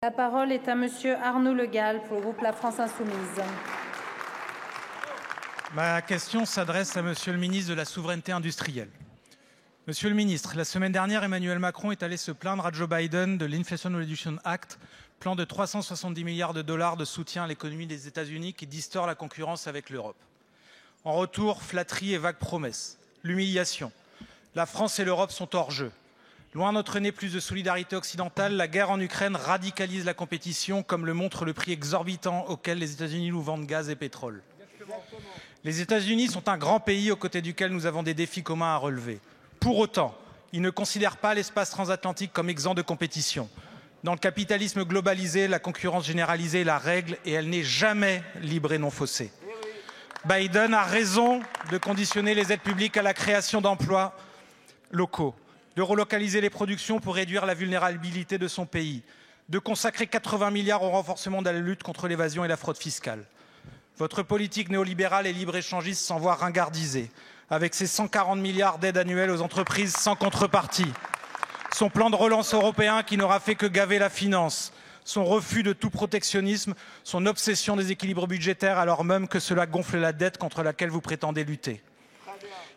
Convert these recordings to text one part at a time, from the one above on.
La parole est à Monsieur Arnaud Le Gall pour le groupe La France Insoumise. Ma question s'adresse à Monsieur le ministre de la Souveraineté industrielle. Monsieur le ministre, la semaine dernière, Emmanuel Macron est allé se plaindre à Joe Biden de l'Inflation Reduction Act, plan de 370 milliards de dollars de soutien à l'économie des États-Unis qui distord la concurrence avec l'Europe. En retour, flatterie et vagues promesses. L'humiliation. La France et l'Europe sont hors jeu. Loin notre nez plus de solidarité occidentale, la guerre en Ukraine radicalise la compétition, comme le montre le prix exorbitant auquel les États-Unis nous vendent gaz et pétrole. Les États-Unis sont un grand pays aux côtés duquel nous avons des défis communs à relever. Pour autant, ils ne considèrent pas l'espace transatlantique comme exempt de compétition. Dans le capitalisme globalisé, la concurrence généralisée est la règle et elle n'est jamais libre et non faussée. Biden a raison de conditionner les aides publiques à la création d'emplois locaux, de relocaliser les productions pour réduire la vulnérabilité de son pays, de consacrer 80 milliards au renforcement de la lutte contre l'évasion et la fraude fiscale. Votre politique néolibérale et libre-échangiste s'en voit ringardisée, avec ses 140 milliards d'aides annuelles aux entreprises sans contrepartie, son plan de relance européen qui n'aura fait que gaver la finance, son refus de tout protectionnisme, son obsession des équilibres budgétaires alors même que cela gonfle la dette contre laquelle vous prétendez lutter.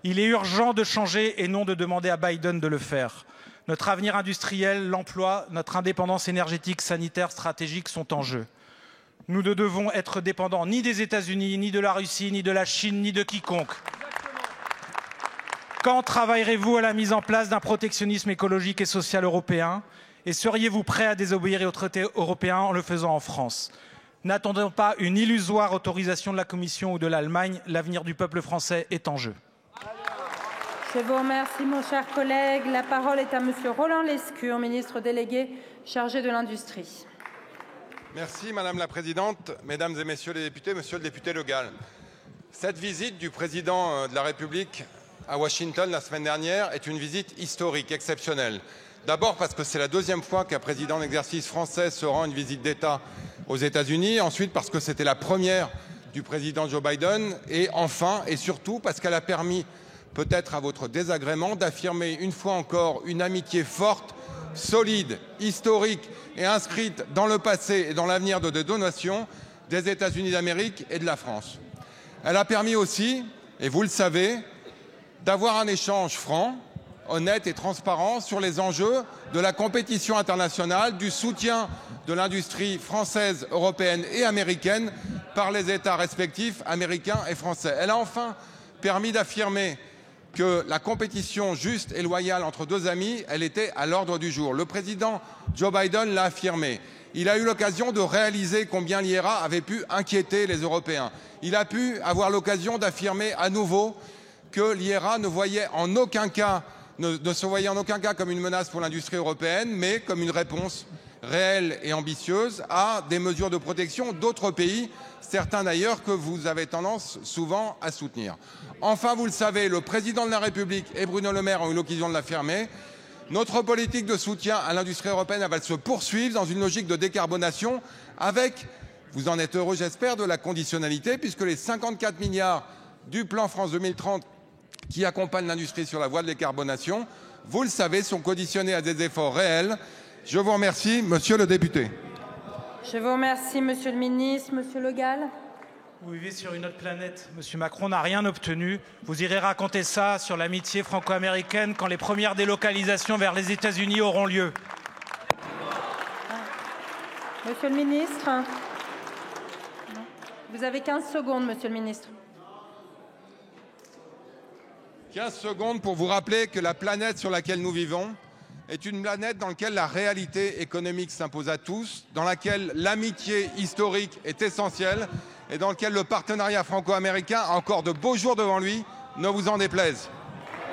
Il est urgent de changer et non de demander à Biden de le faire. Notre avenir industriel, l'emploi, notre indépendance énergétique, sanitaire, stratégique sont en jeu. Nous ne devons être dépendants ni des États-Unis, ni de la Russie, ni de la Chine, ni de quiconque. Quand travaillerez-vous à la mise en place d'un protectionnisme écologique et social européen? Et seriez-vous prêt à désobéir aux traités européens en le faisant en France? N'attendons pas une illusoire autorisation de la Commission ou de l'Allemagne. L'avenir du peuple français est en jeu. Je vous remercie, mon cher collègue. La parole est à Monsieur Roland Lescure, ministre délégué chargé de l'Industrie. Merci Madame la Présidente, Mesdames et Messieurs les députés, Monsieur le député Le Gall. Cette visite du Président de la République à Washington la semaine dernière est une visite historique, exceptionnelle. D'abord parce que c'est la deuxième fois qu'un président d'exercice français se rend une visite d'État aux États-Unis. Ensuite parce que c'était la première du président Joe Biden. Et enfin et surtout parce qu'elle a permis, peut-être à votre désagrément, d'affirmer une fois encore une amitié forte, solide, historique et inscrite dans le passé et dans l'avenir de deux nations, des États-Unis d'Amérique et de la France. Elle a permis aussi, et vous le savez, d'avoir un échange franc, honnête et transparent sur les enjeux de la compétition internationale, du soutien de l'industrie française, européenne et américaine par les États respectifs américains et français. Elle a enfin permis d'affirmer que la compétition juste et loyale entre deux amis, elle était à l'ordre du jour. Le président Joe Biden l'a affirmé. Il a eu l'occasion de réaliser combien l'IRA avait pu inquiéter les Européens. Il a pu avoir l'occasion d'affirmer à nouveau que l'IRA ne se voyait en aucun cas comme une menace pour l'industrie européenne, mais comme une réponse réelle et ambitieuse à des mesures de protection d'autres pays, certains d'ailleurs que vous avez tendance souvent à soutenir. Enfin, vous le savez, le président de la République et Bruno Le Maire ont eu l'occasion de l'affirmer. Notre politique de soutien à l'industrie européenne va se poursuivre dans une logique de décarbonation avec, vous en êtes heureux j'espère, de la conditionnalité, puisque les 54 milliards du plan France 2030 qui accompagnent l'industrie sur la voie de décarbonation, vous le savez, sont conditionnés à des efforts réels. Je vous remercie, Monsieur le député. Je vous remercie, Monsieur le ministre. Monsieur Le Gall. Vous vivez sur une autre planète. Monsieur Macron n'a rien obtenu. Vous irez raconter ça sur l'amitié franco-américaine quand les premières délocalisations vers les États-Unis auront lieu. Monsieur le ministre. Vous avez 15 secondes, Monsieur le ministre. 15 secondes pour vous rappeler que la planète sur laquelle nous vivons est une planète dans laquelle la réalité économique s'impose à tous, dans laquelle l'amitié historique est essentielle et dans laquelle le partenariat franco-américain a encore de beaux jours devant lui, ne vous en déplaise.